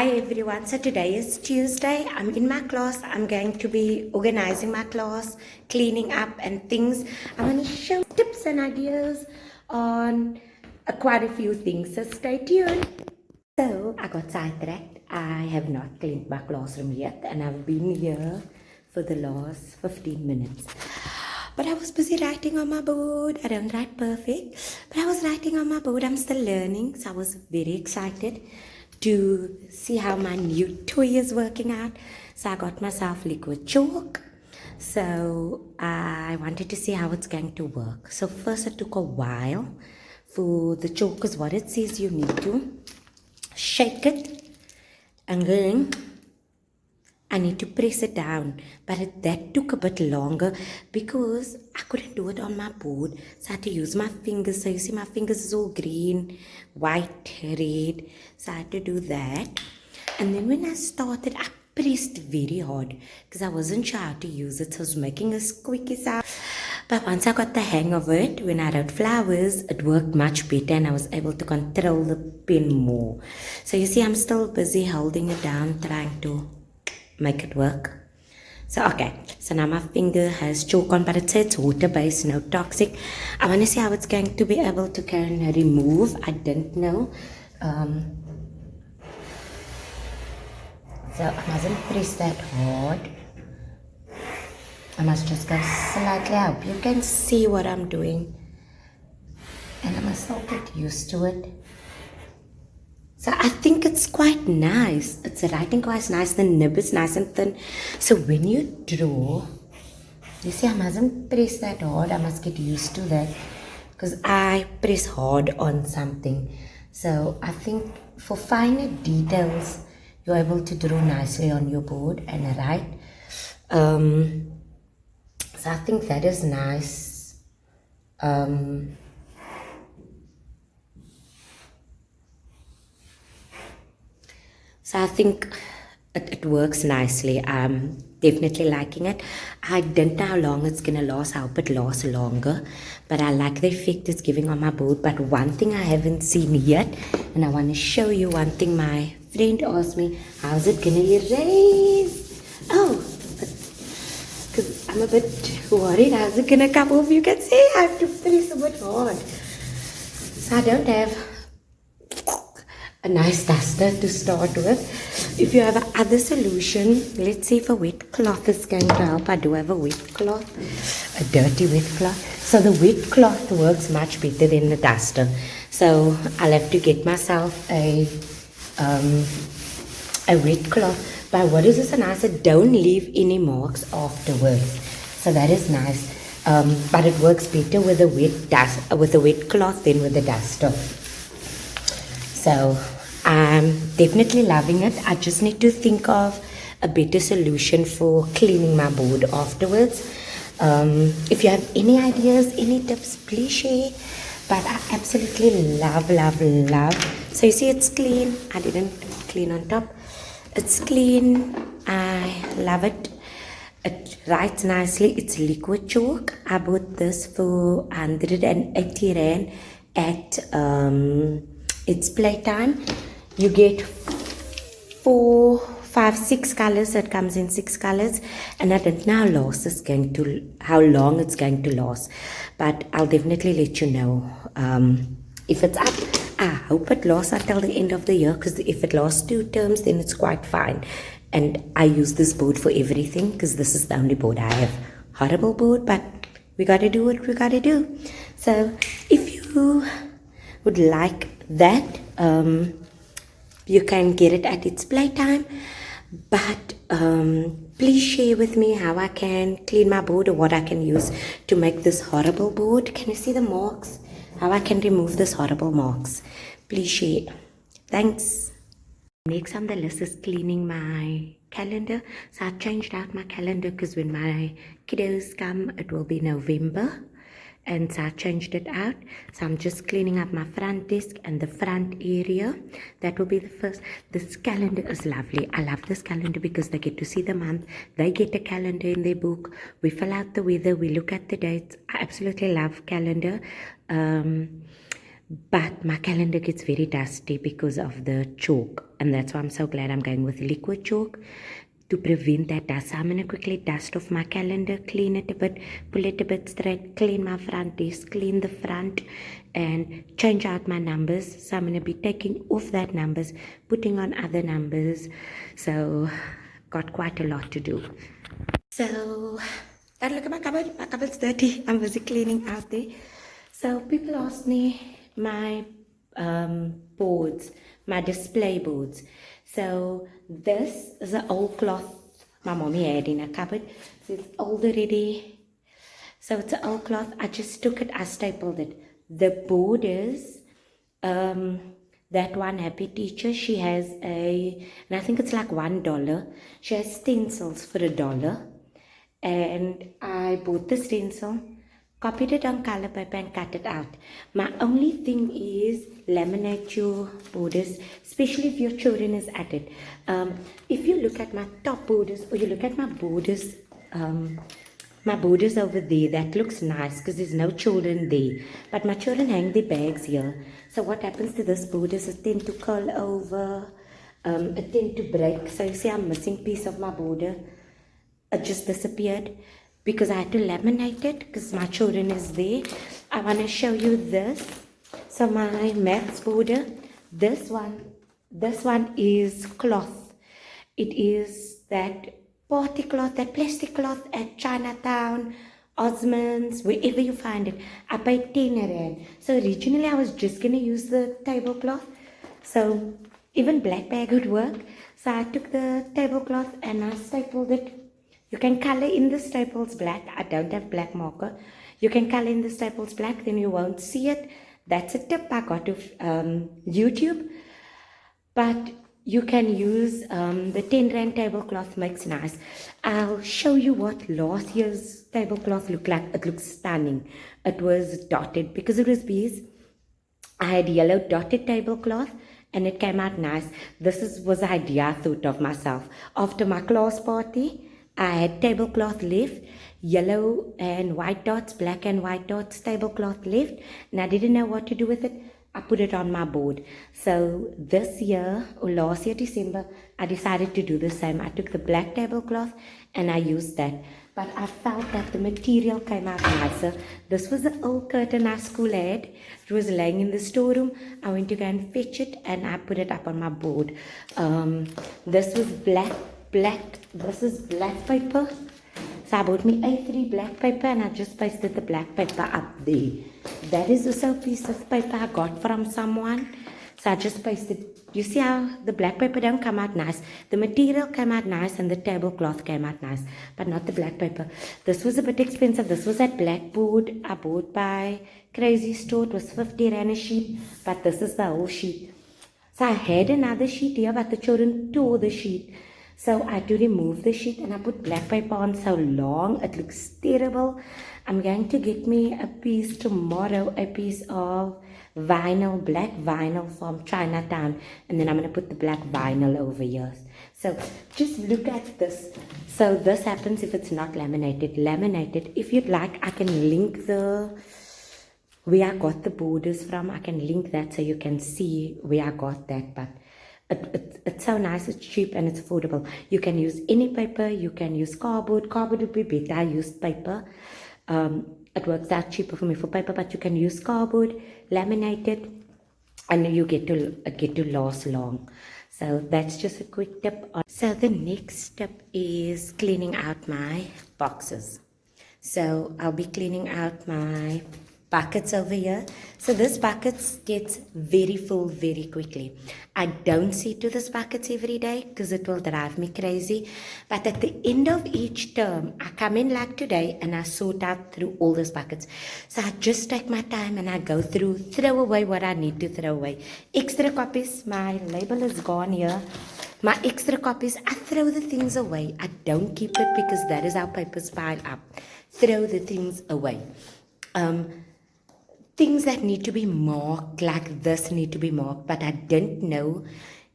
Hi everyone, so today is Tuesday. I'm in my class. I'm going to be organizing my class, cleaning up and things. I'm going to show tips and ideas on quite a few things, so stay tuned. So I got sidetracked. I have not cleaned my classroom yet and I've been here for the last 15 minutes. But I was busy writing on my board. I don't write perfect, but I was writing on my board. I'm still learning, so I was very excited to see how my new toy is working out. So I got myself liquid chalk. So I wanted to see how it's going to work. So first it took a while for the chalk, because what it says you need to shake it and then I need to press it down, but that took a bit longer because I couldn't do it on my board, so I had to use my fingers. So you see my fingers is all green, white, red, so I had to do that. And then when I started, I pressed very hard because I wasn't sure how to use it, so I was making a squeaky sound. But once I got the hang of it, when I wrote flowers, it worked much better and I was able to control the pen more. So you see I'm still busy holding it down, trying to make it work. So okay, so now my finger has chalk on, but it says water-based, no toxic. I want to see how it's going to be able to kind of remove. I didn't know. So I mustn't press that hard. I must just go slightly up. You can see what I'm doing. And I must all get used to it. So I think it's quite nice. It's writing quite nice. The nib is nice and thin. So when you draw, you see I mustn't press that hard. I must get used to that because I press hard on something. So I think for finer details, you're able to draw nicely on your board and write. So I think that is nice. So I think it works nicely. I'm definitely liking it. I don't know how long it's going to last. I hope it lasts longer. But I like the effect it's giving on my board. But one thing I haven't seen yet, and I want to show you one thing my friend asked me, how's it going to erase? Oh, because I'm a bit worried. How's it going to come off? You can see I have to press a bit hard. So I don't have a nice duster to start with. If you have another solution, let's see if a wet cloth is going to help. I do have a wet cloth, a dirty wet cloth. So the wet cloth works much better than the duster. So I'll have to get myself a wet cloth. But what is this nice? It don't leave any marks afterwards. So that is nice. But it works better with a wet cloth than with a duster. So I'm definitely loving it. I just need to think of a better solution for cleaning my board afterwards. If you have any ideas, any tips, please share. But I absolutely love. So you see it's clean. I didn't clean on top. It's clean. I love it. It writes nicely. It's liquid chalk. I bought this for 180 Rand at it's playtime. You get 4, 5, 6 colors. It comes in 6 colors, and I don't know how long it's going to last, but I'll definitely let you know if it's up. I hope it lasts until the end of the year, because if it lasts 2 terms, then it's quite fine. And I use this board for everything because this is the only board I have. Horrible board, but we gotta do what we gotta do. So if you would like that, you can get it at its playtime, but please share with me how I can clean my board or what I can use to make this horrible board. Can you see the marks? How I can remove this horrible marks? Please share. Thanks. Next on the list is cleaning my calendar. So I changed out my calendar because when my kiddos come, it will be November. And so I changed it out. So I'm just cleaning up my front desk and the front area. That will be the first. This calendar is lovely. I love this calendar because they get to see the month. They get a calendar in their book. We fill out the weather. We look at the dates. I absolutely love calendar. But my calendar gets very dusty because of the chalk, and that's why I'm so glad I'm going with liquid chalk to prevent that dust. So I'm going to quickly dust off my calendar, clean it a bit, pull it a bit straight, clean my front desk, clean the front, and change out my numbers. So I'm going to be taking off that numbers, putting on other numbers. So got quite a lot to do. So don't look at my cupboard. My cupboard's dirty. I'm busy cleaning out there. So people ask me my boards, my display boards. So this is an old cloth my mommy had in a cupboard. So it's old already. So it's an old cloth. I just took it, I stapled it. The borders, that one happy teacher, she has and I think it's like $1. She has stencils for $1. And I bought the stencil, copied it on color paper and cut it out. My only thing is laminate your borders, especially if your children is at it. If you look at my top borders or you look at my borders over there, that looks nice because there's no children there. But my children hang their bags here. So what happens to this borders, it tend to curl over, it tend to break. So you see I'm missing piece of my border. It just disappeared because I had to laminate it because my children is there. I want to show you this. So my maths border, this one is cloth. It is that party cloth, that plastic cloth at Chinatown, Osmond's, wherever you find it. I paid 10 rand. So originally I was just going to use the tablecloth. So even black bag would work. So I took the tablecloth and I stapled it. You can color in the staples black. I don't have black marker. You can color in the staples black, then you won't see it. That's a tip I got of YouTube. But you can use the 10 rand tablecloth, makes nice. I'll show you what last year's tablecloth looked like. It looks stunning. It was dotted because it was bees. I had yellow dotted tablecloth and it came out nice. Was an idea I thought of myself. After my class party, I had tablecloth left, yellow and white dots, black and white dots, tablecloth left, and I didn't know what to do with it. I put it on my board. So this year, or last year, December, I decided to do the same. I took the black tablecloth and I used that. But I felt that the material came out nicer. This was the old curtain our school had. It was laying in the storeroom. I went to go and fetch it and I put it up on my board. This was black. This is black paper. So I bought me A3 black paper and I just pasted the black paper up there. That is also a piece of paper I got from someone. So I just pasted. You see how the black paper don't come out nice. The material came out nice and the tablecloth came out nice, but not the black paper. This was a bit expensive. This was that blackboard I bought by Crazy Store. It was 50 rand a sheet, but this is the whole sheet. So I had another sheet here, but the children tore the sheet. So I had to remove the sheet and I put black paper on so long. It looks terrible. I'm going to get me a piece tomorrow, a piece of vinyl, black vinyl from Chinatown. And then I'm going to put the black vinyl over here. So just look at this. So this happens if it's not laminated. Laminated. If you'd like, I can link where I got the borders from. I can link that so you can see where I got that. But it's so nice, it's cheap and it's affordable. You can use any paper, you can use cardboard. Cardboard would be better. I used paper. It works out cheaper for me for paper, but you can use cardboard, laminate it, and you get to last long. So that's just a quick tip. So the next step is cleaning out my boxes. So I'll be cleaning out my buckets over here. So this buckets gets very full very quickly. I don't see to this buckets every day because it will drive me crazy. But at the end of each term, I come in like today and I sort out through all those buckets. So I just take my time and I go through, throw away what I need to throw away. Extra copies, my label is gone here. My extra copies, I throw the things away. I don't keep it because that is how papers pile up. Throw the things away. Things that need to be marked, like this need to be marked, but I don't know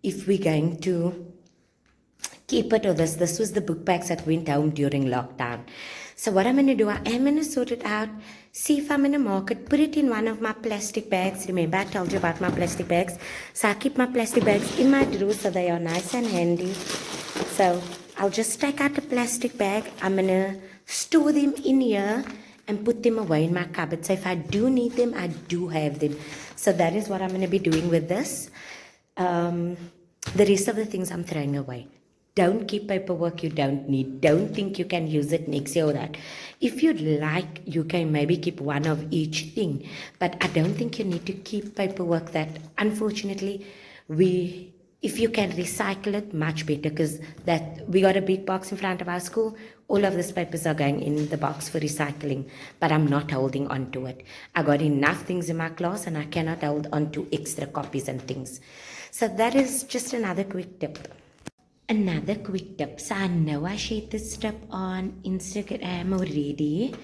if we're going to keep it or this. This was the book bags that went home during lockdown. So what I'm going to do, I am going to sort it out, see if I'm going to mark it, put it in one of my plastic bags. Remember, I told you about my plastic bags. So I keep my plastic bags in my drawer so they are nice and handy. So I'll just take out the plastic bag. I'm going to store them in here and put them away in my cupboard. So if I do need them, I do have them. So that is what I'm going to be doing with this. The rest of the things I'm throwing away. Don't keep paperwork you don't need. Don't think you can use it next year or that. If you'd like, you can maybe keep one of each thing. But I don't think you need to keep paperwork that, unfortunately, if you can recycle it, much better, because that we got a big box in front of our school. All of these papers are going in the box for recycling, but I'm not holding on to it. I got enough things in my class and I cannot hold on to extra copies and things. So that is just another quick tip. Another quick tip. So I know I shared this tip on Instagram already,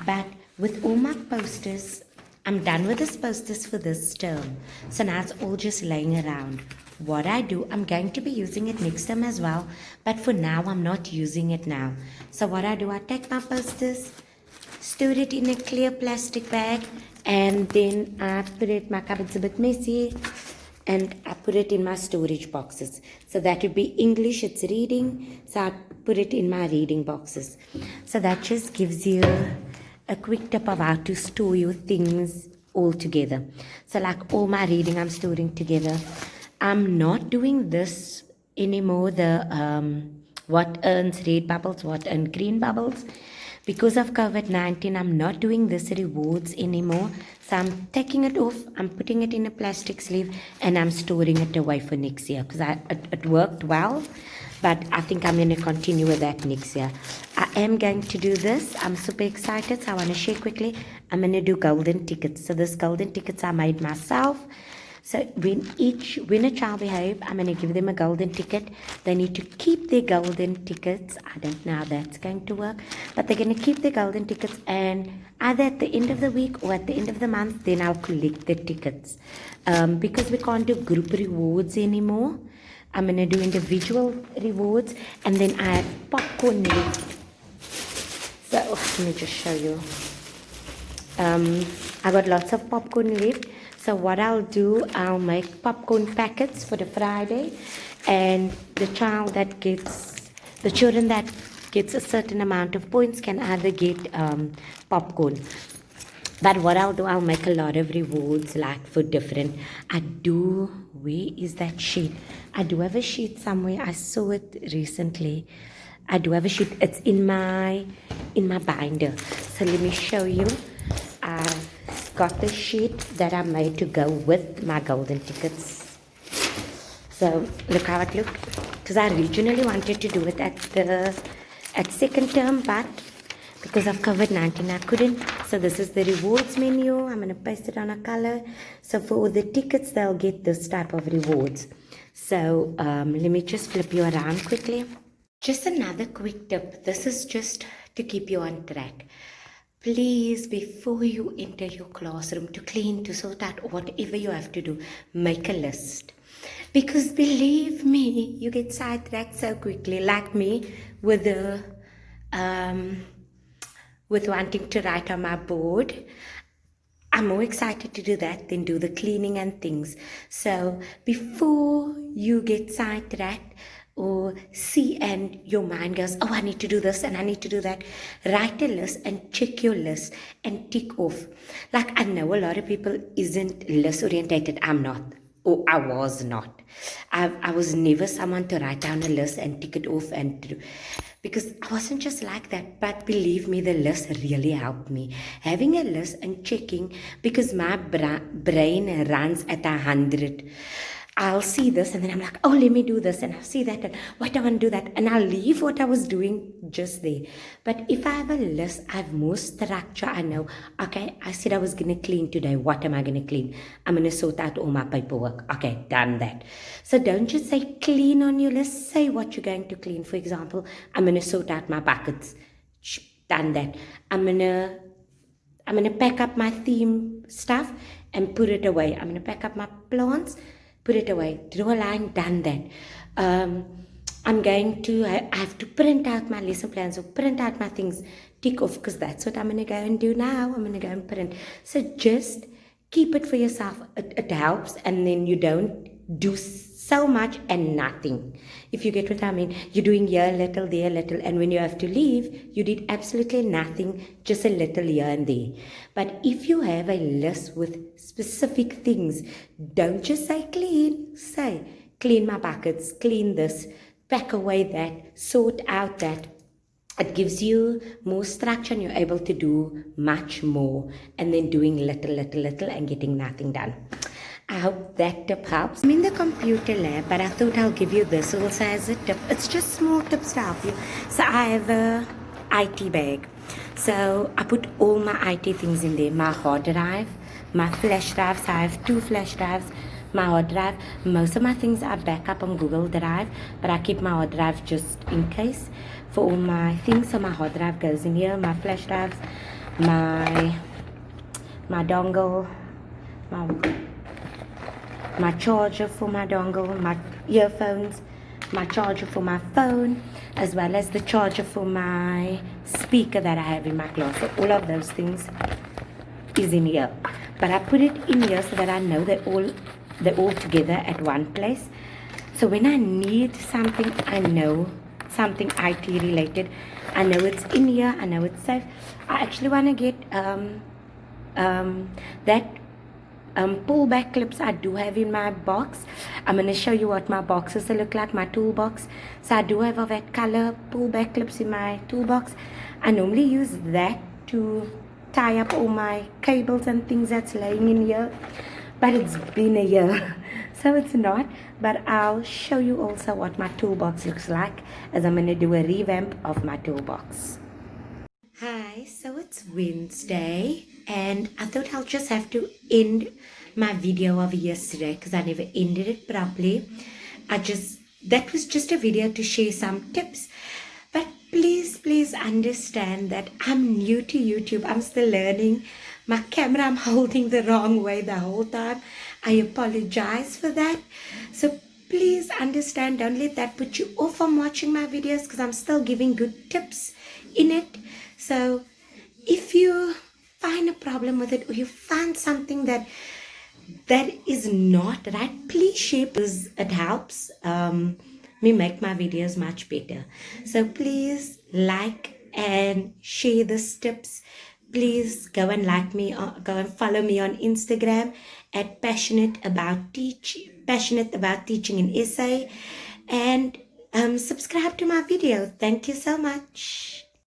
but with all my posters, I'm done with these posters for this term. So now it's all just laying around. What I do, I'm going to be using it next term as well, but for now I'm not using it now. So what I do, I take my posters, store it in a clear plastic bag, and then I put it, my cupboard's a bit messy, and I put it in my storage boxes. So that would be English, it's reading, so I put it in my reading boxes. So that just gives you a quick tip of how to store your things all together. So like all my reading I'm storing together. I'm not doing this anymore, the what earns red bubbles, what earns green bubbles. Because of COVID-19, I'm not doing this rewards anymore. So I'm taking it off, I'm putting it in a plastic sleeve, and I'm storing it away for next year. Because it worked well, but I think I'm going to continue with that next year. I am going to do this. I'm super excited, so I want to share quickly. I'm going to do golden tickets. So this golden tickets I made myself. So when a child behaves, I'm going to give them a golden ticket. They need to keep their golden tickets. I don't know how that's going to work, but they're going to keep their golden tickets, and either at the end of the week or at the end of the month, then I'll collect the tickets. Because we can't do group rewards anymore, I'm going to do individual rewards, and then I have popcorn left. So let me just show you. I got lots of popcorn left. So what I'll do, I'll make popcorn packets for the Friday, and the children that gets a certain amount of points can either get popcorn. But what I'll do, I'll make a lot of rewards like for different. Where is that sheet? I do have a sheet somewhere. I saw it recently. I do have a sheet. It's in my binder. So let me show you. I've got the sheet that I made to go with my golden tickets. So look how it looks. Because I originally wanted to do it at second term, but because of COVID-19 I couldn't. So this is the rewards menu. I'm going to paste it on a color. So for the tickets, they'll get this type of rewards. So let me just flip you around quickly. Just another quick tip. This is just to keep you on track. Please, before you enter your classroom, to clean, to sort out whatever you have to do, make a list. Because believe me, you get sidetracked so quickly, like me with wanting to write on my board. I'm more excited to do that than do the cleaning and things. So before you get sidetracked or see and your mind goes, oh, I need to do this and I need to do that, write a list and check your list and tick off. Like I know a lot of people isn't list orientated. I'm not. Or I was not. I was never someone to write down a list and tick it off and do, because I wasn't just like that. But believe me, the list really helped me. Having a list and checking, because my brain runs at 100. I'll see this and then I'm like, oh, let me do this, and I'll see that and wait, I want to do that, and I'll leave what I was doing just there. But if I have a list, I have more structure. I know, okay, I said I was going to clean today. What am I going to clean? I'm going to sort out all my paperwork. Okay, done that. So don't just say clean on your list. Say what you're going to clean. For example, I'm going to sort out my buckets. Done that. I'm going to pack up my theme stuff and put it away. I'm going to pack up my plants, put it away. Draw a line, done that. I have to print out my lesson plans or print out my things, tick off, because that's what I'm going to go and do now. I'm going to go and print. So just keep it for yourself. It helps, and then you don't do so much and nothing. If you get what I mean, you're doing here a little, there a little, and when you have to leave, you did absolutely nothing, just a little here and there. But if you have a list with specific things, don't just say clean, say clean my buckets, clean this, pack away that, sort out that. It gives you more structure and you're able to do much more and then doing little and getting nothing done. I hope that tip helps. I'm in the computer lab, but I thought I'll give you this also as a tip. It's just small tips to help you. So I have a IT bag. So I put all my IT things in there. My hard drive, my flash drives. I have 2 flash drives. My hard drive. Most of my things are back up on Google Drive, but I keep my hard drive just in case for all my things. So my hard drive goes in here. My flash drives, my dongle, my charger for my dongle, my earphones, my charger for my phone, as well as the charger for my speaker that I have in my class. So all of those things is in here. But I put it in here so that I know they're all together at one place. So when I need something, I know something IT related, I know it's in here, I know it's safe. I actually want to get that pullback clips I do have in my box. I'm going to show you what my boxes look like, my toolbox. So I do have a that color pullback clips in my toolbox. I normally use that to tie up all my cables and things that's laying in here, but it's been a year so it's not. But I'll show you also what my toolbox looks like, as I'm going to do a revamp of my toolbox. Hi, so it's Wednesday, and I thought I'll just have to end my video of yesterday because I never ended it properly. That was just a video to share some tips. But please understand that I'm new to YouTube. I'm still learning. My camera I'm holding the wrong way the whole time. I apologize for that. So please understand, don't let that put you off from watching my videos, because I'm still giving good tips in it. So if you find a problem with it, or you find something that is not right, please share, because it helps me make my videos much better. So please like and share these tips. Please go and go and follow me on Instagram at passionate about teaching in SA, and subscribe to my video. Thank you so much.